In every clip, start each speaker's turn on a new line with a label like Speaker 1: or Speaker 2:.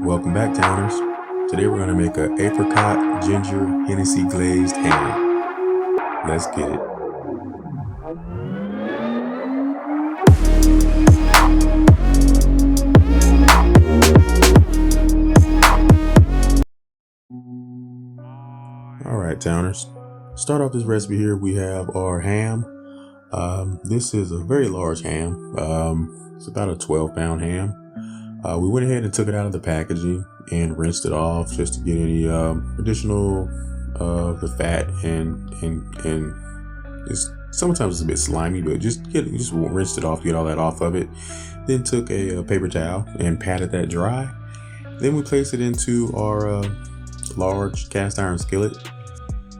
Speaker 1: Welcome back, Towners. Today we're going to make an apricot ginger Hennessy glazed ham. Let's get it. Alright, Towners. Start off this recipe here. We have our ham. This is a very large ham. It's about a 12-pound ham. We went ahead and took it out of the packaging and rinsed it off just to get any additional the fat and it's sometimes it's a bit slimy, but just rinsed it off, get all that off of it. Then took a paper towel and patted that dry. Then we placed it into our large cast iron skillet.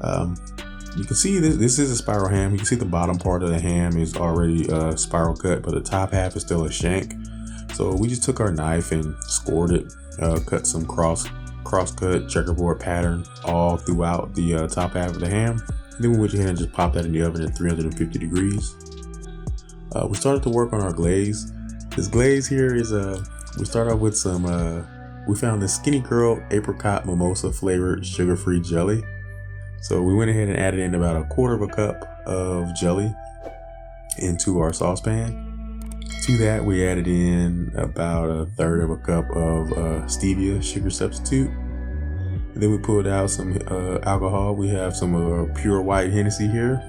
Speaker 1: You can see this is a spiral ham. You can see the bottom part of the ham is already spiral cut, but the top half is still a shank. So we just took our knife and scored it, cut some cross cut checkerboard pattern all throughout the top half of the ham. And then we went ahead and just popped that in the oven at 350 degrees. We started to work on our glaze. This glaze here is we start off with some we found this Skinny Curl apricot mimosa flavored sugar-free jelly. So we went ahead and added in about 1/4 cup of jelly into our saucepan. To that, we added in about 1/3 cup of stevia sugar substitute. And then we pulled out some alcohol. We have some pure white Hennessy here.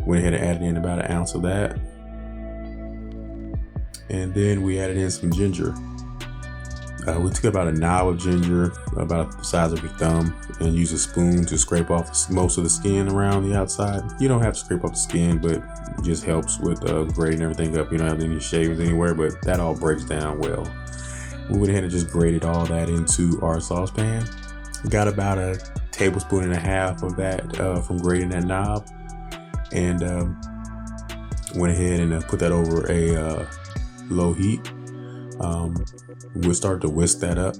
Speaker 1: Went ahead and added in about 1 ounce of that. And then we added in some ginger. We took about a knob of ginger, about the size of your thumb, and used a spoon to scrape off most of the skin around the outside. You don't have to scrape off the skin, but it just helps with grating everything up. You don't have any shavings anywhere, but that all breaks down well. We went ahead and just grated all that into our saucepan. Got about 1.5 tablespoons of that from grating that knob, and went ahead and put that over a low heat. We'll start to whisk that up.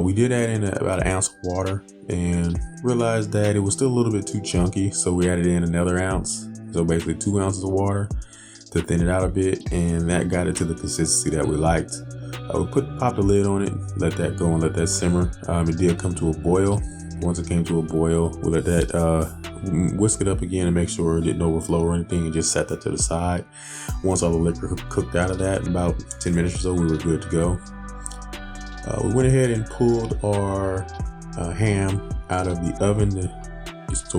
Speaker 1: We did add in about 1 ounce of water and realized that it was still a little bit too chunky, so we added in another 1 ounce. So basically 2 ounces of water to thin it out a bit, and that got it to the consistency that we liked. We popped the lid on it, let that go and let that simmer. It did come to a boil. Once it came to a boil, we let that whisk it up again and make sure it didn't overflow or anything, and just set that to the side. Once all the liquor cooked out of that, in about 10 minutes or so, we were good to go. We went ahead and pulled our ham out of the oven to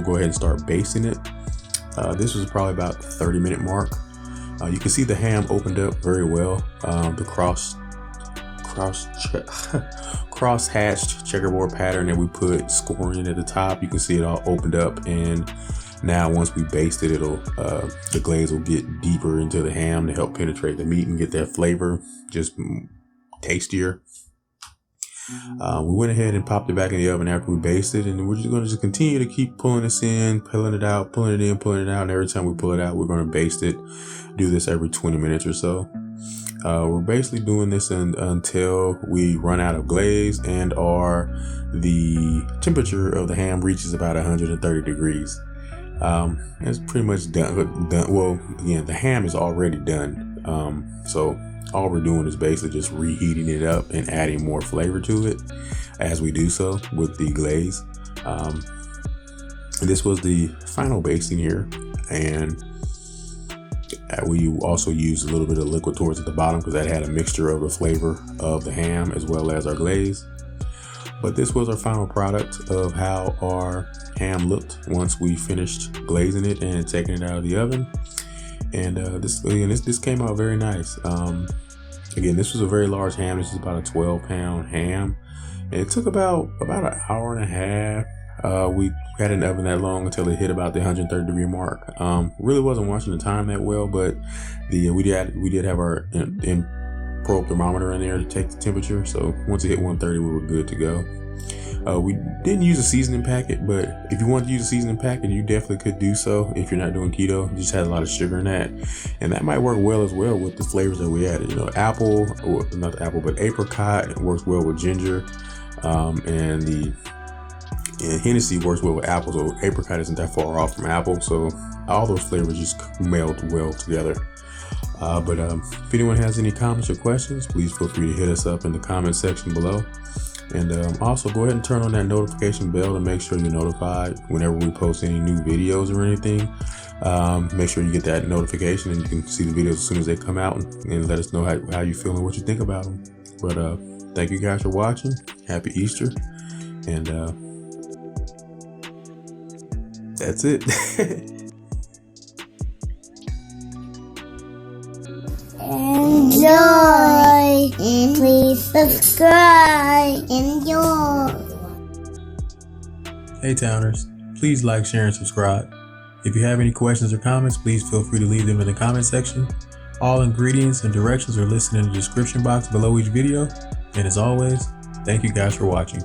Speaker 1: go ahead and start basting it. This was probably about the 30-minute mark. You can see the ham opened up very well. The cross-hatched checkerboard pattern that we put scoring at the top, you can see it all opened up, and now once we baste it, the glaze will get deeper into the ham to help penetrate the meat and get that flavor just tastier. We went ahead and popped it back in the oven after we basted, and we're just going to continue to keep pulling this in, pulling it out, pulling it in, pulling it out, and every time we pull it out, we're going to baste it. Do this every 20 minutes or so. We're basically doing this until we run out of glaze and the temperature of the ham reaches about 130 degrees. It's pretty much done. Well, again, the ham is already done. So all we're doing is basically just reheating it up and adding more flavor to it as we do so with the glaze. This was the final basting here, and we also used a little bit of liquid towards at the bottom because that had a mixture of the flavor of the ham as well as our glaze. But this was our final product of how our ham looked once we finished glazing it and taking it out of the oven. And this came out very nice. Again, this was a very large ham. This is about a 12-pound ham, and it took about an hour and a half. We had it in the oven that long until it hit about the 130 degree mark. Really wasn't watching the time that well, but we did have our probe thermometer in there to take the temperature. So once it hit 130, we were good to go. We didn't use a seasoning packet, but if you want to use a seasoning packet, you definitely could do so if you're not doing keto. It just has a lot of sugar in that, and that might work well as well with the flavors that we added. You know, but apricot works well with ginger, and Hennessy works well with apple. So apricot isn't that far off from apple, so all those flavors just meld well together. But if anyone has any comments or questions, please feel free to hit us up in the comment section below. And also go ahead and turn on that notification bell to make sure you're notified whenever we post any new videos or anything. Make sure you get that notification and you can see the videos as soon as they come out, and let us know how you feel and what you think about them. But thank you guys for watching. Happy Easter. And that's it.
Speaker 2: Enjoy, and please subscribe. Enjoy.
Speaker 1: Hey Towners, please like, share, and subscribe. If you have any questions or comments, please feel free to leave them in the comment section. All ingredients and directions are listed in the description box below each video. And as always, thank you guys for watching.